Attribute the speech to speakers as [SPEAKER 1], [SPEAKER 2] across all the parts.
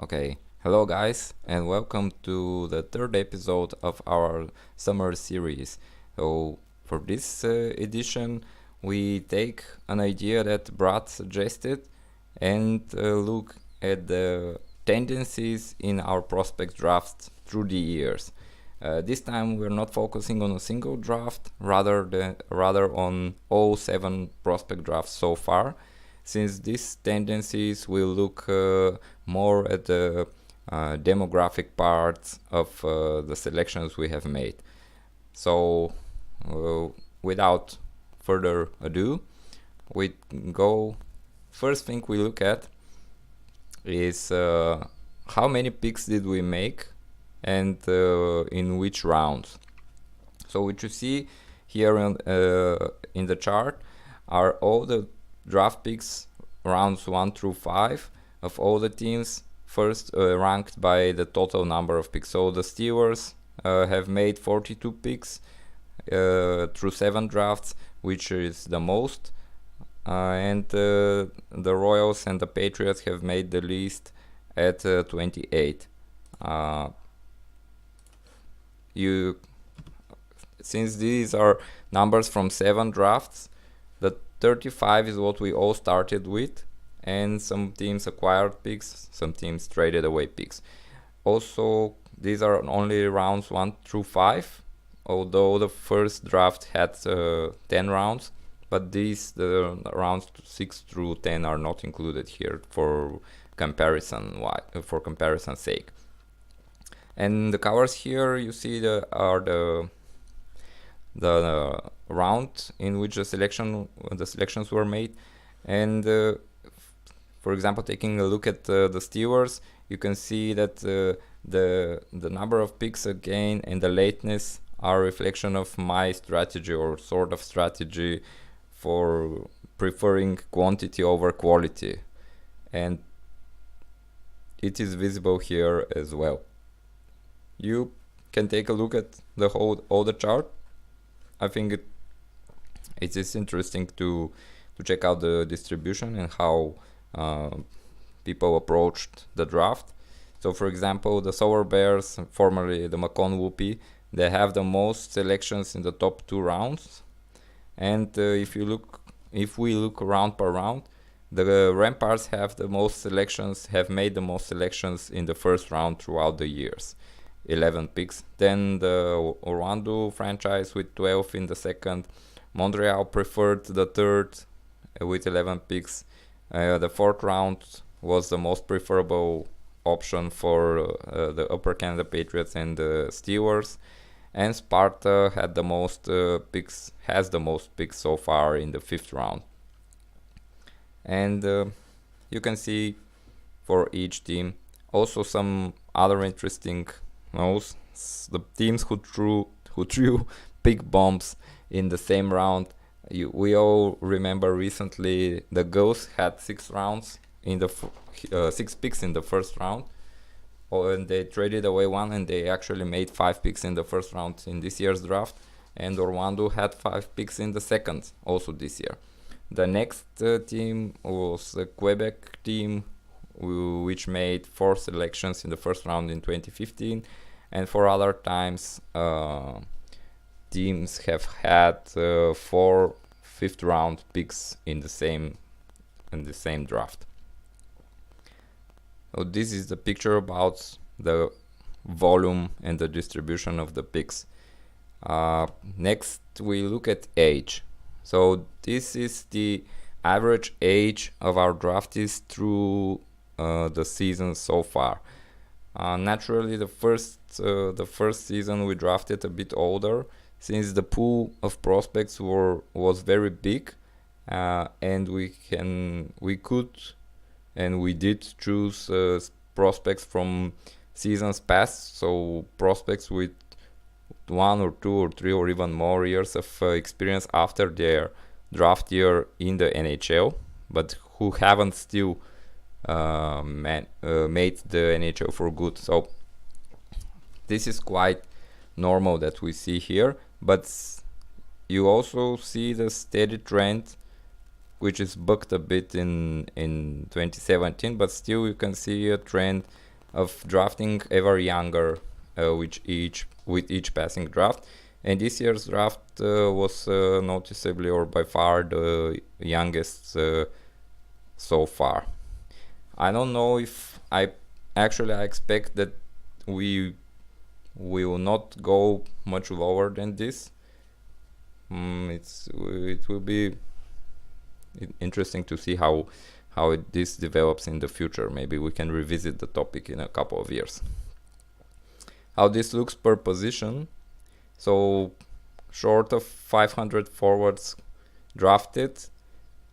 [SPEAKER 1] Okay, hello guys, and welcome to the third episode of our summer series. So, for this edition, we take an idea that Brad suggested and look at the tendencies in our prospect drafts through the years. This time we're not focusing on a single draft, rather on all 7 prospect drafts so far, since these tendencies will look more at the demographic parts of the selections we have made. So, without further ado, we go. First thing we look at is how many picks did we make and in which rounds. So what you see here in the chart are all the draft picks rounds 1 through 5 of all the teams, first ranked by the total number of picks. So the Steelers have made 42 picks through 7 drafts, which is the most, and the Royals and the Patriots have made the least at 28. Since these are numbers from 7 drafts, the 35 is what we all started with, and some teams acquired picks, some teams traded away picks. Also, these are only rounds 1 through 5, although the first draft had 10 rounds, but the rounds 6 through 10 are not included here for comparison sake. And the colors here you see are the round in which the selections were made. And for example, taking a look at the Steelers, you can see that the number of picks again and the lateness are a reflection of my strategy, or sort of strategy, for preferring quantity over quality, and it is visible here as well. You can take a look at all the chart. I think it is interesting to check out the distribution and how people approached the draft. So, for example, the Sour Bears, formerly the Macon Whoopie, they have the most selections in the top 2 rounds. And if we look round per round, the Ramparts have made the most selections in the first round throughout the years, 11 picks. Then the Orlando franchise with 12 in the second. Montreal preferred the third with 11 picks. The fourth round was the most preferable option for the Upper Canada Patriots and the Steelers. And Sparta has the most picks so far in the 5th round. And you can see for each team also some other interesting notes. The teams who threw big bombs in the same round. We all remember recently the Ghosts had 6 rounds in the 6 picks in the first round. And they traded away 1, and they actually made 5 picks in the first round in this year's draft. And Orlando had 5 picks in the second, also this year. The next team was the Quebec team, which made 4 selections in the first round in 2015. And for other times, teams have had 4 5th round picks in the same draft. So this is the picture about the volume and the distribution of the picks. Next, we look at age. So this is the average age of our draftees through the season so far. Naturally, the first season we drafted a bit older, since the pool of prospects was very big, and we could and we did choose prospects from seasons past, so prospects with 1 or 2 or 3 or even more years of experience after their draft year in the NHL, but who haven't still made the NHL for good. So this is quite normal that we see here, but you also see the steady trend, which is bucked a bit in 2017, but still you can see a trend of drafting ever younger with each passing draft. And this year's draft was noticeably or by far the youngest so far. I don't know if I expect that we will not go much lower than this. It will be interesting to see how this develops in the future. Maybe we can revisit the topic in a couple of years. How this looks per position. So short of 500 forwards drafted,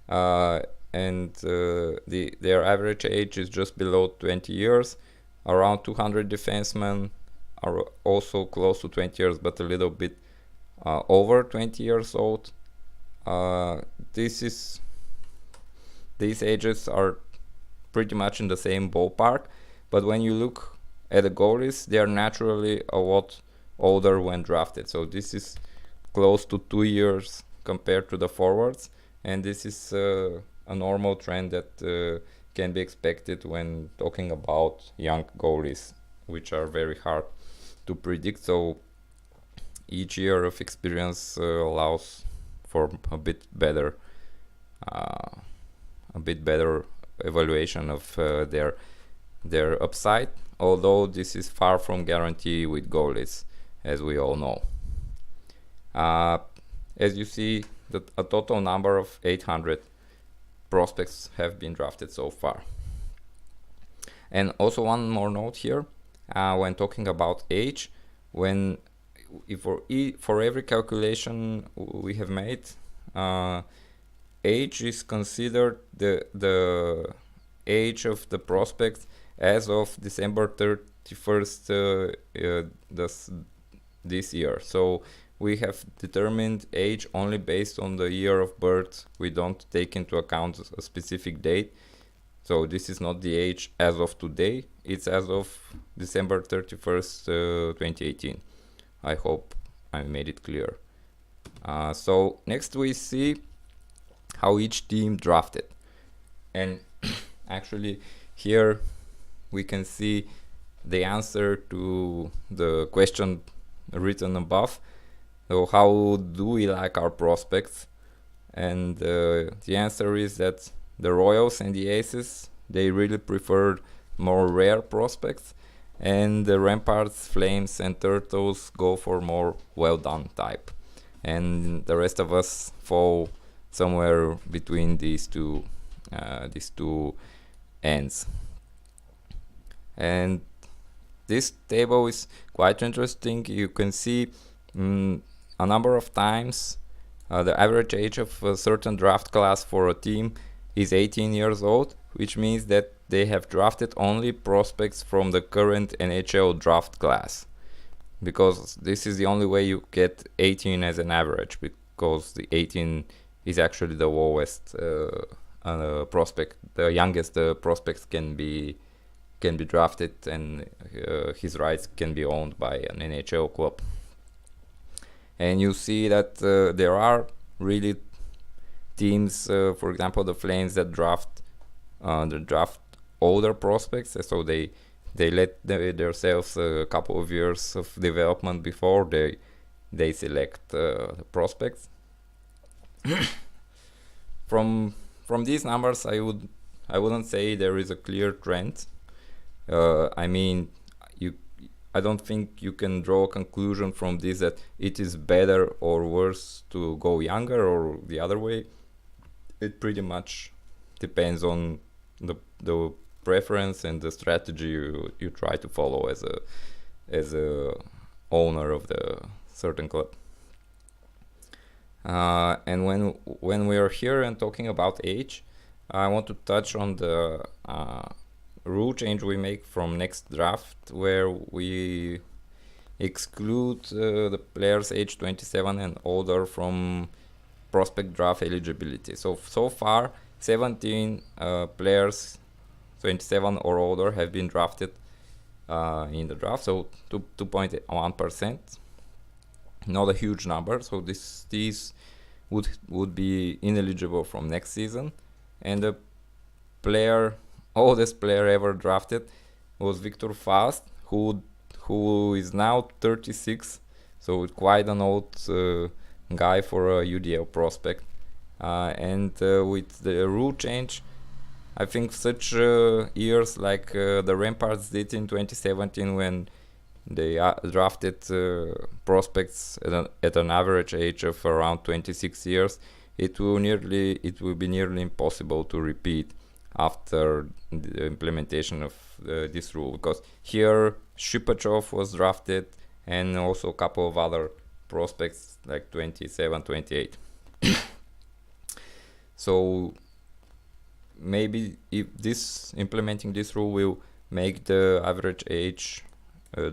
[SPEAKER 1] and their average age is just below 20 years. Around 200 defensemen are also close to 20 years, but a little bit over 20 years old. These ages are pretty much in the same ballpark, but when you look at the goalies, they are naturally a lot older when drafted. So this is close to 2 years compared to the forwards, and this is a normal trend that can be expected when talking about young goalies, which are very hard to predict. So each year of experience allows for a bit better evaluation of their upside, although this is far from guarantee with goalies, as we all know. As you see, a total number of 800 prospects have been drafted so far. And also one more note here, when talking about age, for every calculation we have made, age is considered the age of the prospect as of December 31st this year. So we have determined age only based on the year of birth. We don't take into account a specific date. So this is not the age as of today. It's as of December 31st, 2018. I hope I made it clear. So next we see how each team drafted. And actually here we can see the answer to the question written above. So how do we like our prospects? And the answer is that the Royals and the Aces, they really preferred more rare prospects, and the Ramparts, Flames and Turtles go for more well-done type. And the rest of us fall somewhere between these two ends. And this table is quite interesting. You can see a number of times the average age of a certain draft class for a team is 18 years old, which means that they have drafted only prospects from the current NHL draft class, because this is the only way you get 18 as an average, because the 18 is actually the lowest prospect. The youngest prospects can be drafted, and his rights can be owned by an NHL club. And you see that there are really teams, for example the Flames, that draft older prospects, so they let themselves a couple of years of development before they select the prospects. From these numbers, I wouldn't say there is a clear trend. I don't think you can draw a conclusion from this that it is better or worse to go younger or the other way. It pretty much depends on the preference and the strategy you try to follow as a owner of the certain club. And when we are here and talking about age, I want to touch on the rule change we make from next draft, where we exclude the players age 27 and older from prospect draft eligibility. So far 17 players 27 or older have been drafted in the draft, so 2.1%. Not a huge number, so these would be ineligible from next season. And the oldest player ever drafted was Victor Fast, who is now 36, so quite an old guy for a UDL prospect. And with the rule change, I think such years like the Ramparts did in 2017, when they drafted prospects at an average age of around 26 years, it will be nearly impossible to repeat after the implementation of this rule, because here Shipachov was drafted and also a couple of other prospects like 27, 28. So maybe if implementing this rule will make the average age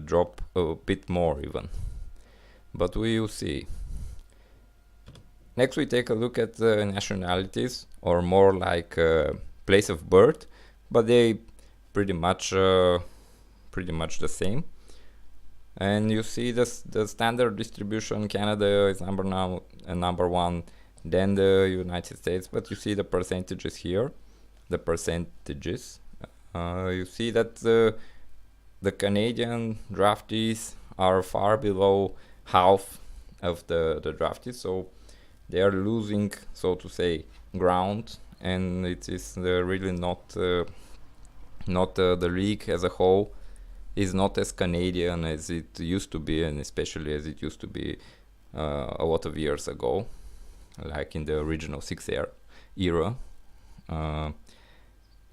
[SPEAKER 1] drop a bit more even, but we will see. Next we take a look at the nationalities, or more like place of birth, but they pretty much the same. And you see the standard distribution. Canada is number one, then the United States, but you see the percentages here. The percentages, you see that the Canadian draftees are far below half of the draftees, so they are losing, so to say, ground, and it is really not the league as a whole is not as Canadian as it used to be, and especially as it used to be a lot of years ago, like in the original 6 era.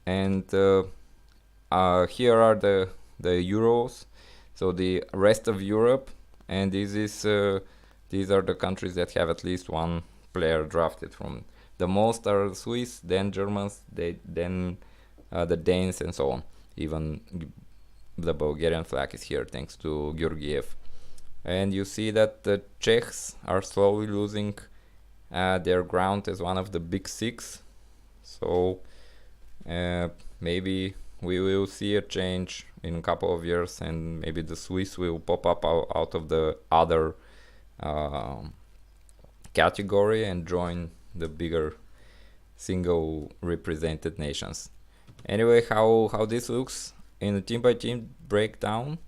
[SPEAKER 1] And here are the Euros, so the rest of Europe, and these are the countries that have at least one player drafted from. The most are Swiss, then Germans, then the Danes, and so on. Even the Bulgarian flag is here thanks to Georgiev. And you see that the Czechs are slowly losing their ground as one of the big six. So maybe we will see a change in a couple of years, and maybe the Swiss will pop up out of the other category and join the bigger single represented nations. Anyway, how this looks in the team by team breakdown.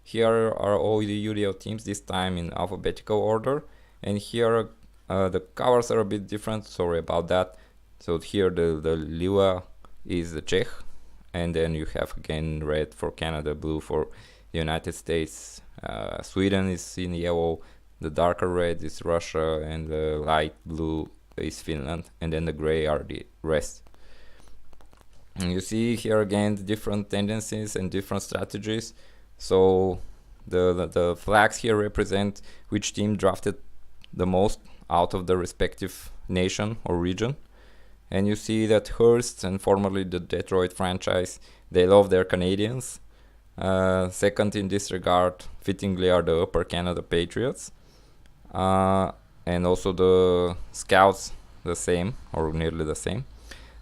[SPEAKER 1] Here are all the UDL teams, this time in alphabetical order, and here the colors are a bit different, sorry about that. So here the lila is the Czech, and then you have again red for Canada, blue for the United States, Sweden is in yellow, the darker red is Russia, and the light blue is Finland, and then the gray are the rest. And you see here again the different tendencies and different strategies. So the flags here represent which team drafted the most out of the respective nation or region. And you see that Hearst, and formerly the Detroit franchise, they love their Canadians. Second in this regard, fittingly, are the Upper Canada Patriots. And also the Scouts, the same, or nearly the same.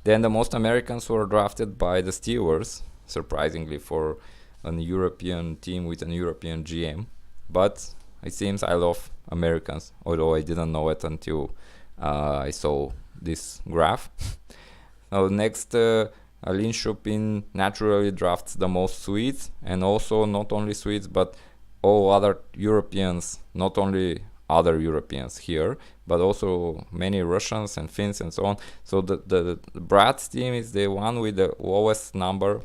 [SPEAKER 1] Then the most Americans were drafted by the Steelers, surprisingly for a European team with an European GM. But it seems I love Americans, although I didn't know it until I saw this graph. Now next, Lin Shupin naturally drafts the most Swedes, and also not only Swedes but all other Europeans, not only other Europeans here, but also many Russians and Finns and so on. So the Bratz team is the one with the lowest number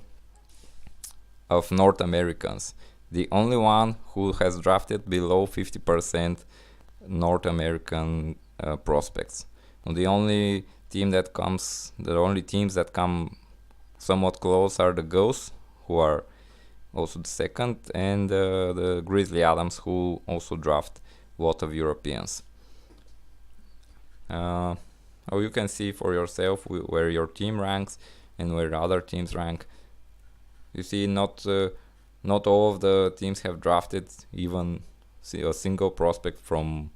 [SPEAKER 1] of North Americans, the only one who has drafted below 50% North American prospects. And the only teams that come somewhat close are the Ghosts, who are also the second, and the Grizzly Adams, who also draft a lot of Europeans. You can see for yourself where your team ranks and where other teams rank. You see, not all of the teams have drafted even a single prospect from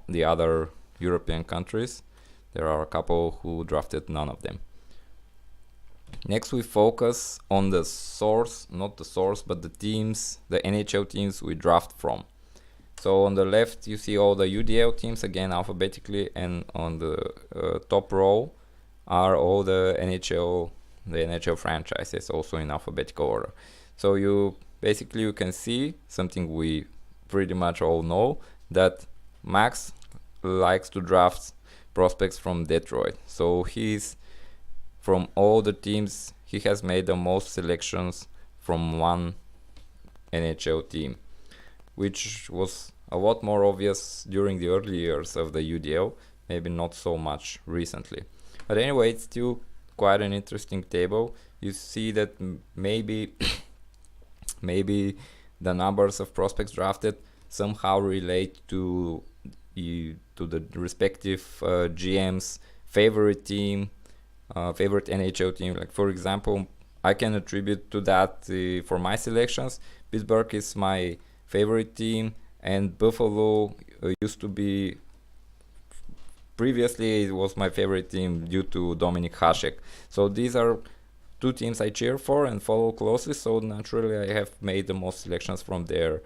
[SPEAKER 1] the other European countries. There are a couple who drafted none of them. Next, we focus on the source, not the source, but the teams, the NHL teams we draft from. So on the left, you see all the UDL teams, again alphabetically, and on the top row are all the NHL the NHL franchises, also in alphabetical order. So you can see something we pretty much all know, that Max likes to draft prospects from Detroit. So from all the teams, he has made the most selections from one NHL team, which was a lot more obvious during the early years of the UDL, maybe not so much recently. But anyway, it's still quite an interesting table. You see that maybe the numbers of prospects drafted somehow relate to the respective GM's favorite team, favorite NHL team. Like, for example, I can attribute to that for my selections. Pittsburgh is my favorite team, and Buffalo used to be, previously it was my favorite team due to Dominik Hasek. So these are two teams I cheer for and follow closely, so naturally I have made the most selections from their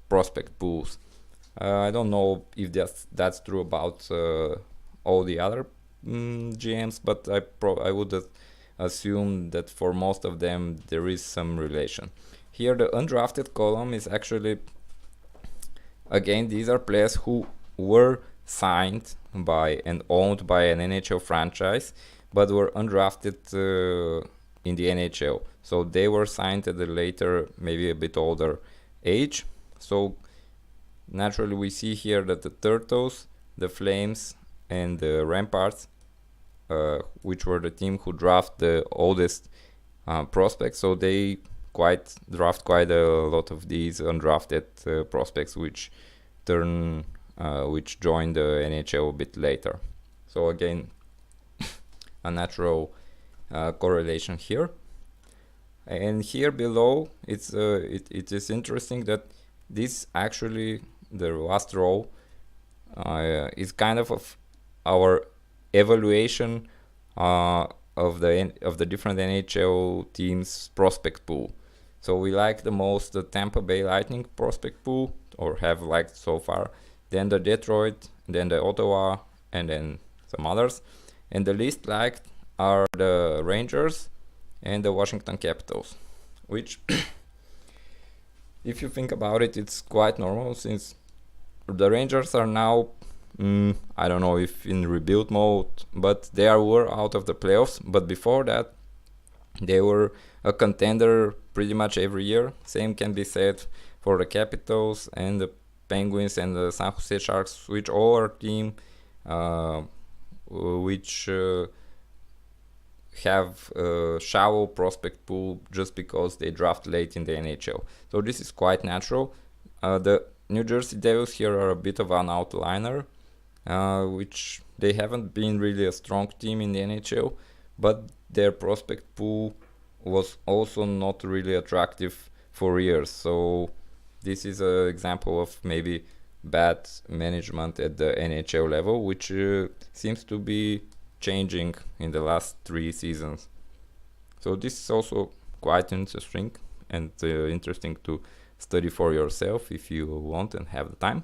[SPEAKER 1] prospect pools. I don't know if that's true about all the other GMs, but I would assume that for most of them there is some relation. Here the undrafted column is actually, again, these are players who were signed by and owned by an NHL franchise, but were undrafted in the NHL. So they were signed at a later, maybe a bit older age. So naturally we see here that the Turtles, the Flames, and the Ramparts, which were the team who draft the oldest prospects, so they draft quite a lot of these undrafted prospects, which join the NHL a bit later. So again, a natural correlation here. And here below, it is interesting that this actually, the last row, is kind of our evaluation of the different NHL teams' prospect pool. So we like the most the Tampa Bay Lightning prospect pool, or have liked so far, then the Detroit, then the Ottawa, and then some others. And the least liked are the Rangers and the Washington Capitals, which if you think about it, it's quite normal, since the Rangers are now, I don't know if in rebuild mode, but they were out of the playoffs. But before that, they were a contender pretty much every year. Same can be said for the Capitals and the Penguins and the San Jose Sharks, which all are teams which have a shallow prospect pool just because they draft late in the NHL. So this is quite natural. The New Jersey Devils here are a bit of an outliner, which they haven't been really a strong team in the NHL, but their prospect pool was also not really attractive for years. So this is an example of maybe bad management at the NHL level, which seems to be changing in the last 3 seasons. So this is also quite interesting and interesting to study for yourself if you want and have the time.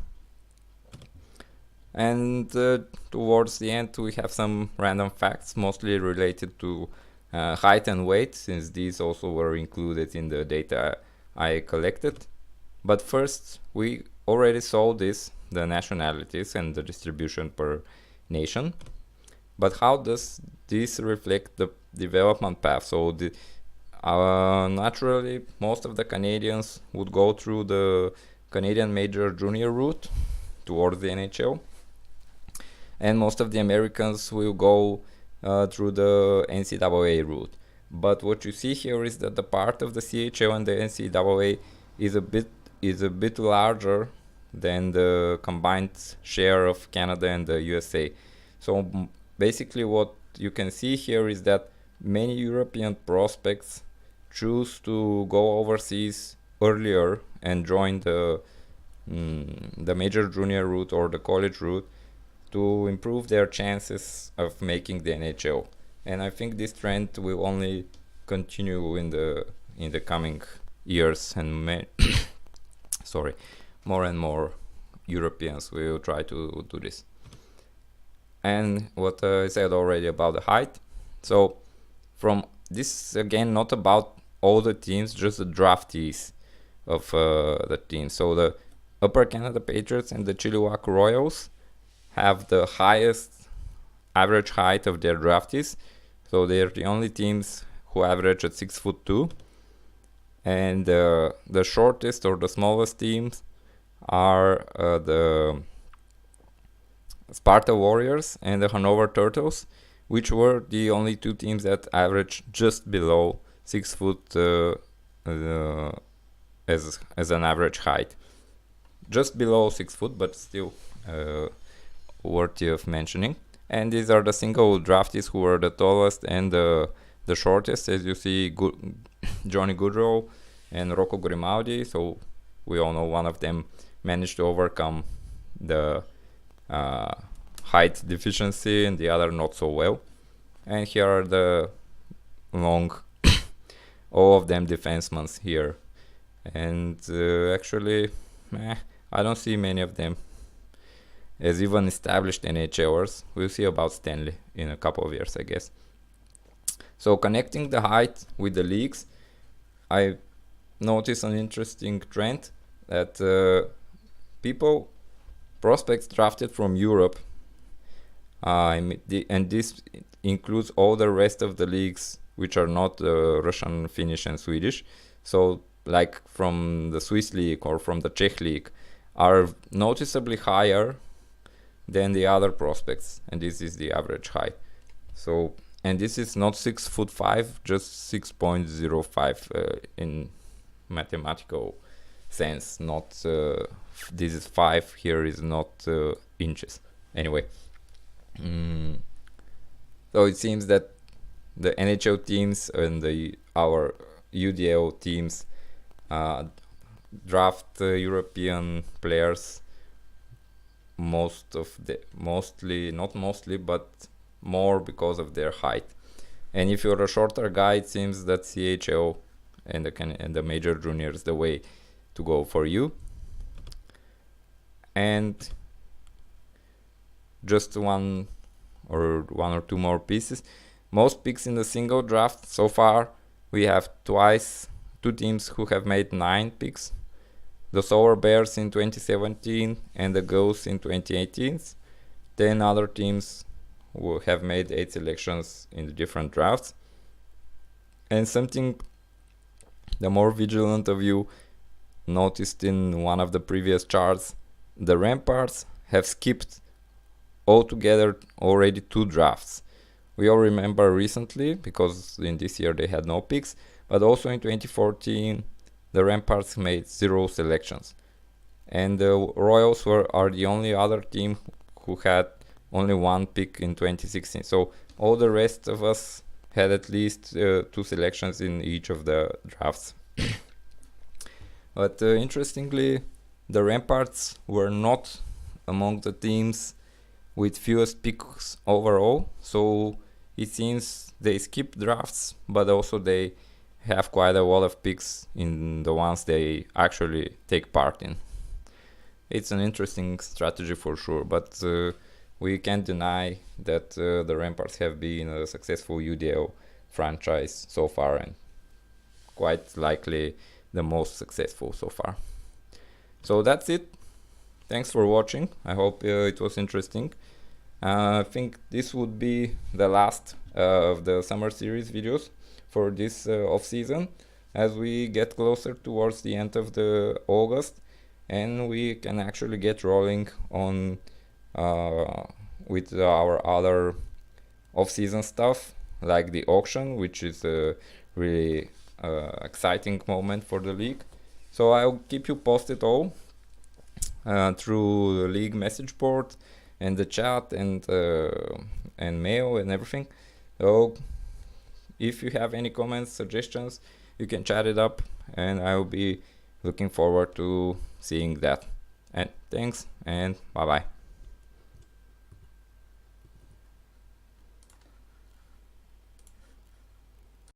[SPEAKER 1] And towards the end we have some random facts, mostly related to height and weight, since these also were included in the data I collected. But first, we already saw the nationalities and the distribution per nation. But how does this reflect the development path? So naturally, most of the Canadians would go through the Canadian major junior route towards the NHL, and most of the Americans will go through the NCAA route. But what you see here is that the part of the CHL and the NCAA is a bit larger than the combined share of Canada and the USA. So basically what you can see here is that many European prospects choose to go overseas earlier and join the major junior route or the college route to improve their chances of making the NHL. And I think this trend will only continue in the coming years, and more and more Europeans will try to do this. And what I said already about the height. So from this is again not about all the teams, just the draftees of the team. So the Upper Canada Patriots and the Chilliwack Royals have the highest average height of their draftees. So they're the only teams who average at 6'2", and the shortest or the smallest teams are the Sparta Warriors and the Hanover Turtles, which were the only two teams that averaged just below 6 foot as an average height. Just below 6 foot, but still worthy of mentioning. And these are the single draftees who were the tallest and the shortest, as you see, Johnny Goodrow and Rocco Grimaldi. So we all know one of them managed to overcome the height deficiency and the other not so well. And here are the long, all of them defensemen here. And actually, I don't see many of them as even established NHLers. We'll see about Stanley in a couple of years, I guess. So connecting the height with the leagues, I noticed an interesting trend that prospects drafted from Europe, and this includes all the rest of the leagues which are not Russian, Finnish and Swedish. So like from the Swiss league or from the Czech league are noticeably higher than the other prospects, and this is the average height. So, and this is not 6'5", just 6.05 in mathematical sense. Not this is 5 here is not inches. Anyway, so it seems that the NHL teams and our UDL teams draft European players but more because of their height. And if you're a shorter guy, it seems that CHL and the major junior is the way to go for you. And just one or two more pieces. Most picks in the single draft so far, we have two teams who have made 9 picks. The Sour Bears in 2017 and the Ghosts in 2018. 10 other teams who have made 8 selections in the different drafts. And something the more vigilant of you noticed in one of the previous charts, the Ramparts have skipped altogether already 2 drafts. We all remember recently, because in this year they had no picks, but also in 2014 the Ramparts made 0 selections. And the Royals are the only other team who had only 1 pick in 2016. So all the rest of us had at least 2 selections in each of the drafts. But interestingly, the Ramparts were not among the teams with fewest picks overall. So it seems they skip drafts, but also they have quite a lot of picks in the ones they actually take part in. It's an interesting strategy for sure, but we can't deny that the Ramparts have been a successful UDL franchise so far, and quite likely the most successful so far. So that's it. Thanks for watching. I hope it was interesting. I think this would be the last of the summer series videos for this off season, as we get closer towards the end of the August, and we can actually get rolling on with our other off-season stuff, like the auction, which is a really exciting moment for the league. So I'll keep you posted all through the league message board and the chat and mail and everything. So if you have any comments, suggestions, you can chat it up, and I'll be looking forward to seeing that. And thanks, and bye bye.